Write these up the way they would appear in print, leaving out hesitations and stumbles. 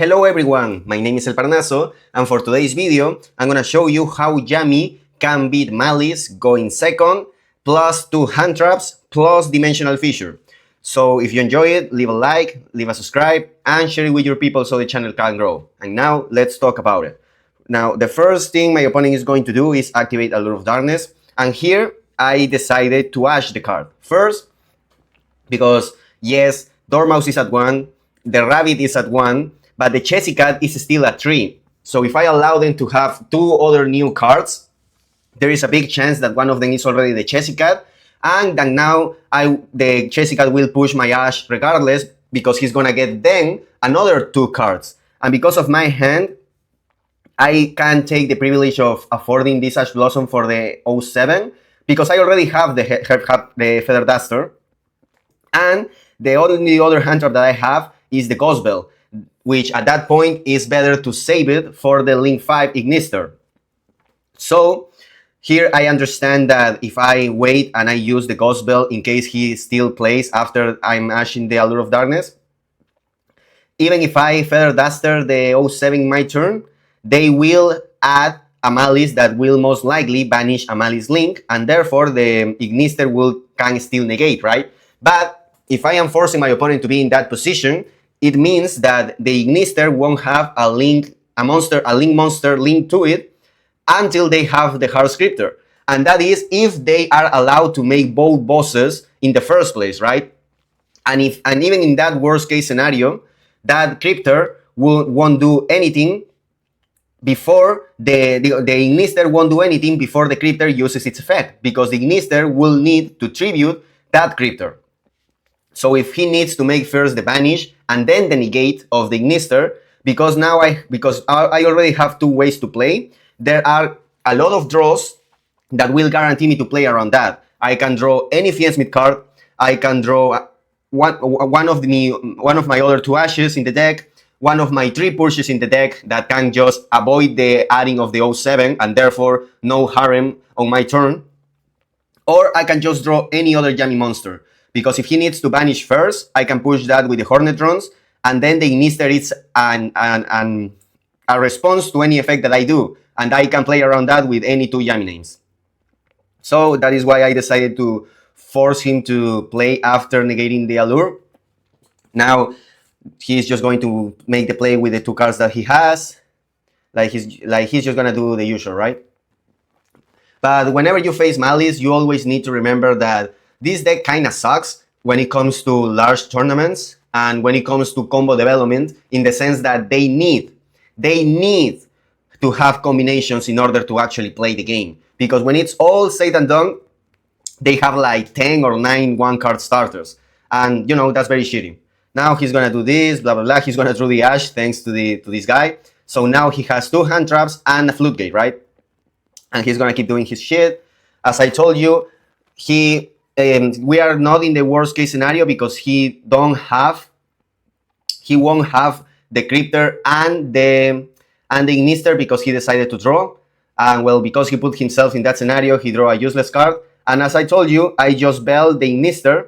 Hello everyone, my name is El Parnaso, and for today's video, I'm gonna show you how Yami can beat Maliss going second, plus 2 hand traps, plus dimensional fissure. So if you enjoy it, leave a like, leave a subscribe, and share it with your people so the channel can grow. And now, let's talk about it. Now, the first thing my opponent is going to do is activate Allure of Darkness, and here I decided to ash the card. First, because yes, Dormouse is at 1, the Rabbit is at 1, but the Chessy Cat is still at 3. So if I allow them to have 2 other new cards, there is a big chance that one of them is already the Chessy Cat, and that now the Chessy Cat will push my Ash regardless, because he's gonna get then another 2 cards. And because of my hand, I can take the privilege of affording this Ash Blossom for the 07, because I already have the Feather Duster, and the only other hand trap that I have is the Ghost Bell, which at that point is better to save it for the Link 5 Ignister. So here I understand that if I wait and I use the Ghost Bell in case he still plays after I'm ashing the Allure of Darkness, even if I Feather Duster the 07 in my turn, they will add a Maliss that will most likely banish a Maliss Link, and therefore the Ignister can still negate, right? But if I am forcing my opponent to be in that position, it means that the Ignister won't have a Link monster linked to it until they have the Hard Scripter. And that is if they are allowed to make both bosses in the first place, right? And even in that worst case scenario, that Cryptor won't do anything before the Ignister won't do anything before the Cryptor uses its effect, because the Ignister will need to tribute that Cryptor. So if he needs to make first the banish and then the negate of the Ignister, because I already have 2 ways to play, there are a lot of draws that will guarantee me to play around that. I can draw any Fiend card, I can draw one of my other 2 ashes in the deck, one of my 3 pushes in the deck that can just avoid the adding of the 07 and therefore no harem on my turn, or I can just draw any other Yami monster. Because if he needs to banish first, I can push that with the Hornetrons, and then the Ignister is a response to any effect that I do, and I can play around that with any 2 Yami names. So that is why I decided to force him to play after negating the Allure. Now he's just going to make the play with the 2 cards that he has, like he's just gonna do the usual, right? But whenever you face Maliss, you always need to remember that this deck kind of sucks when it comes to large tournaments and when it comes to combo development, in the sense that they need to have combinations in order to actually play the game. Because when it's all said and done, they have like 10 or 9 1-card starters. And, you know, that's very shitty. Now he's going to do this, blah, blah, blah. He's going to draw the Ash thanks to this guy. So now he has 2 hand traps and a Flute Gate, right? And he's going to keep doing his shit. As I told you, we are not in the worst case scenario, because he won't have the Cryptor and the Ignister, because he decided to draw. And well, because he put himself in that scenario, he drew a useless card. And as I told you, I just bell the Ignister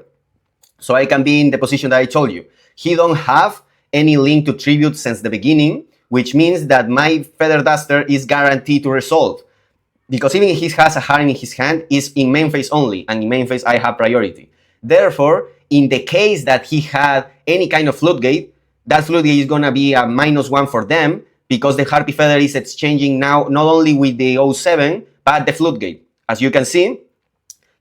so I can be in the position that I told you. He don't have any link to tribute since the beginning, which means that my Feather Duster is guaranteed to resolve. Because even if he has a harem in his hand, is in main phase only, and in main phase I have priority. Therefore, in the case that he had any kind of Flute Gate, that Flute Gate is gonna be a -1 for them, because the Harpy Feather is exchanging now not only with the 07, but the Flute Gate. As you can see,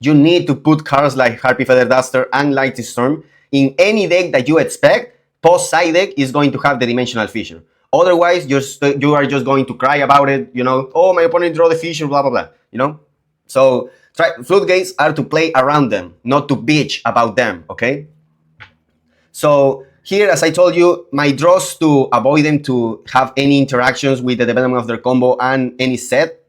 you need to put cards like Harpy Feather Duster and Lightning Storm in any deck that you expect post-side deck is going to have the Dimensional Fissure. Otherwise, you are just going to cry about it, you know, oh, my opponent drew the fissure, blah, blah, blah, you know? So, Flute Gates are to play around them, not to bitch about them, okay? So, here, as I told you, my draws to avoid them to have any interactions with the development of their combo and any set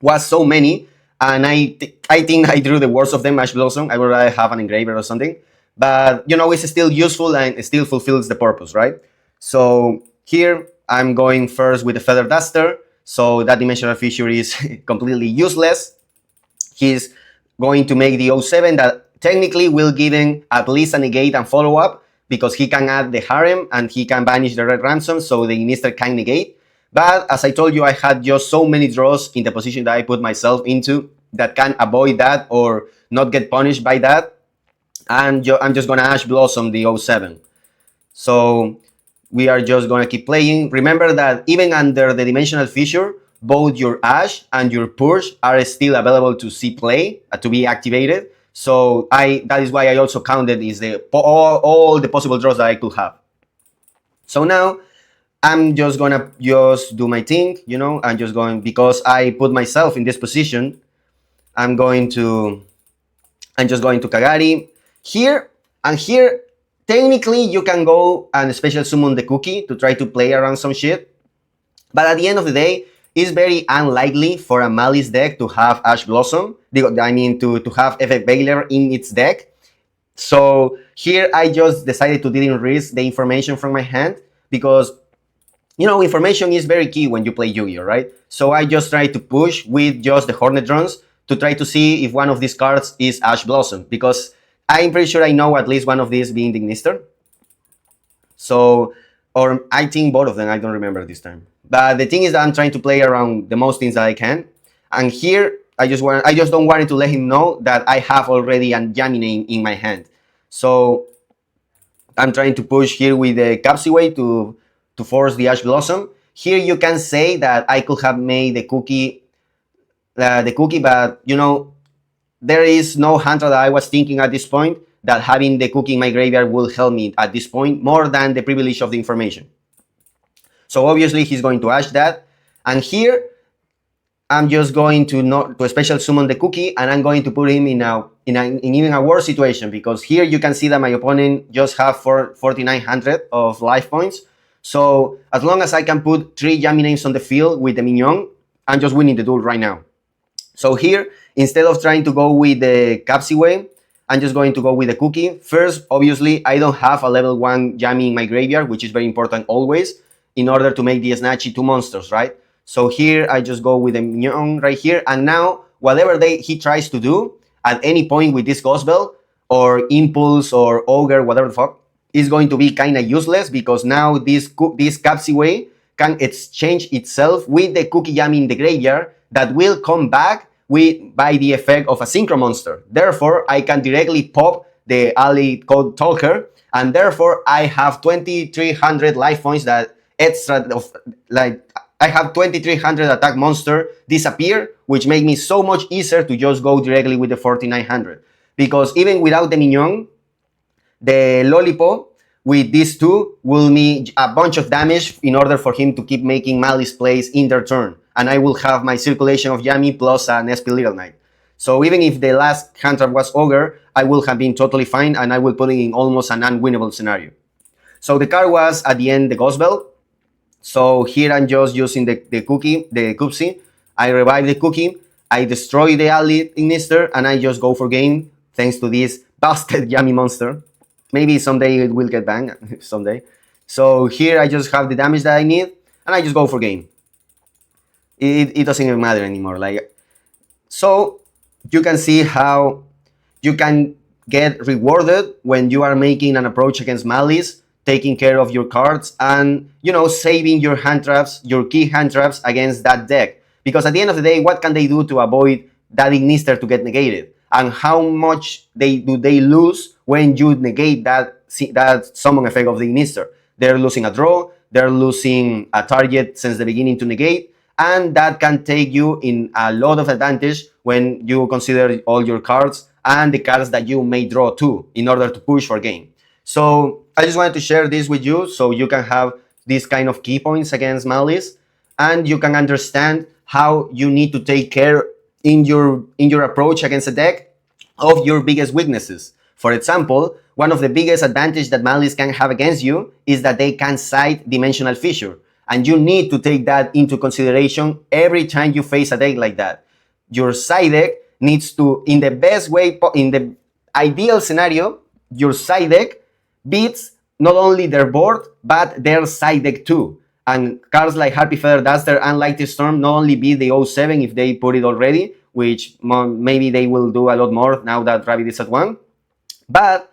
was so many, and I think I drew the worst of them, Ash Blossom. I would rather have an Engraver or something, but, you know, it's still useful and it still fulfills the purpose, right? So, here, I'm going first with the Feather Duster, so that Dimensional Fissure is completely useless. He's going to make the 07 that technically will give him at least a negate and follow-up, because he can add the harem and he can banish the red ransom, so the Ignister can negate. But as I told you, I had just so many draws in the position that I put myself into that can avoid that or not get punished by that. And I'm just gonna Ash Blossom the 07. So we are just gonna keep playing. Remember that even under the Dimensional Fissure, both your Ash and your Purge are still available to see play, to be activated. So that is why I also counted is all the possible draws that I could have. So now I'm just gonna do my thing, you know. I'm just going, because I put myself in this position, I'm just going to Kagari here and here. Technically, you can go and special summon the cookie to try to play around some shit. But at the end of the day, it's very unlikely for a Maliss deck to have Ash Blossom. I mean, to have Effect Veiler in its deck. So here I just decided to didn't risk the information from my hand, because, you know, information is very key when you play Yu-Gi-Oh, right? So I just try to push with just the Hornet Drones to try to see if one of these cards is Ash Blossom, because I'm pretty sure I know at least one of these being the Ignister. So, or I think both of them, I don't remember this time. But the thing is that I'm trying to play around the most things that I can. And here, I just don't want to let him know that I have already a Yami name in my hand. So, I'm trying to push here with the Capsyway to force the Ash Blossom. Here you can say that I could have made the cookie, but, you know, there is no hand that I was thinking at this point that having the cookie in my graveyard will help me at this point more than the privilege of the information. So obviously he's going to Ash that. And here I'm just going to special summon the cookie, and I'm going to put him in even a worse situation, because here you can see that my opponent just have 4,900 of life points. So as long as I can put 3 Yami names on the field with the minion, I'm just winning the duel right now. So here, instead of trying to go with the Capsyway, I'm just going to go with the cookie. First, obviously, I don't have a level 1 Yami in my graveyard, which is very important always, in order to make the Snatchy 2 monsters, right? So here, I just go with the minion right here. And now, whatever he tries to do at any point with this Ghost Bell, or Impulse, or Ogre, whatever the fuck, is going to be kind of useless, because now this Capsyway can exchange itself with the cookie Yami in the graveyard that will come back by the effect of a Synchro monster. Therefore, I can directly pop the Ali Code Talker, and therefore I have 2,300 life points that extra of, like, I have 2,300 attack monster disappear, which make me so much easier to just go directly with the 4,900. Because even without the minion, the Lollipop with these two will need a bunch of damage in order for him to keep making Maliss plays in their turn. And I will have my circulation of Yami plus an SP Little Knight. So even if the last hand trap was Ogre, I will have been totally fine, and I will put it in almost an unwinnable scenario. So the card was, at the end, the Ghost Bell. So here I'm just using the Cupsy. I revive the cookie, I destroy the ally Ignister, and I just go for game, thanks to this bastard Yami monster. Maybe someday it will get banged, someday. So here I just have the damage that I need, and I just go for game. It doesn't even matter anymore. So you can see how you can get rewarded when you are making an approach against Maliss, taking care of your cards, and, you know, saving your hand traps, your key hand traps against that deck. Because at the end of the day, what can they do to avoid that Ignister to get negated? And how much do they lose when you negate that summon effect of the Ignister? They're losing a draw, they're losing a target since the beginning to negate, and that can take you in a lot of advantage when you consider all your cards and the cards that you may draw too, in order to push for game. So I just wanted to share this with you so you can have these kind of key points against Maliss, and you can understand how you need to take care in your approach against a deck of your biggest weaknesses. For example, one of the biggest advantages that Maliss can have against you is that they can side Dimensional Fissure. And you need to take that into consideration every time you face a deck like that. Your side deck needs to, in the best way, in the ideal scenario, your side deck beats not only their board, but their side deck too. And cards like Harpy Feather Duster and Light Storm not only beat the 07 if they put it already, which maybe they will do a lot more now that Rabbit is at 1, but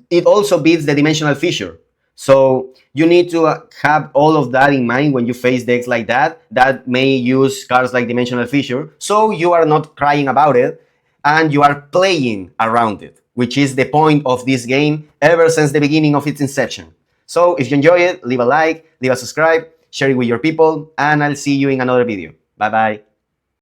it also beats the dimensional fissure. So you need to have all of that in mind when you face decks like that may use cards like dimensional fissure, so you are not crying about it and you are playing around it, which is the point of this game ever since the beginning of its inception. So if you enjoy it, leave a like, leave a subscribe, share it with your people, and I'll see you in another video. Bye bye.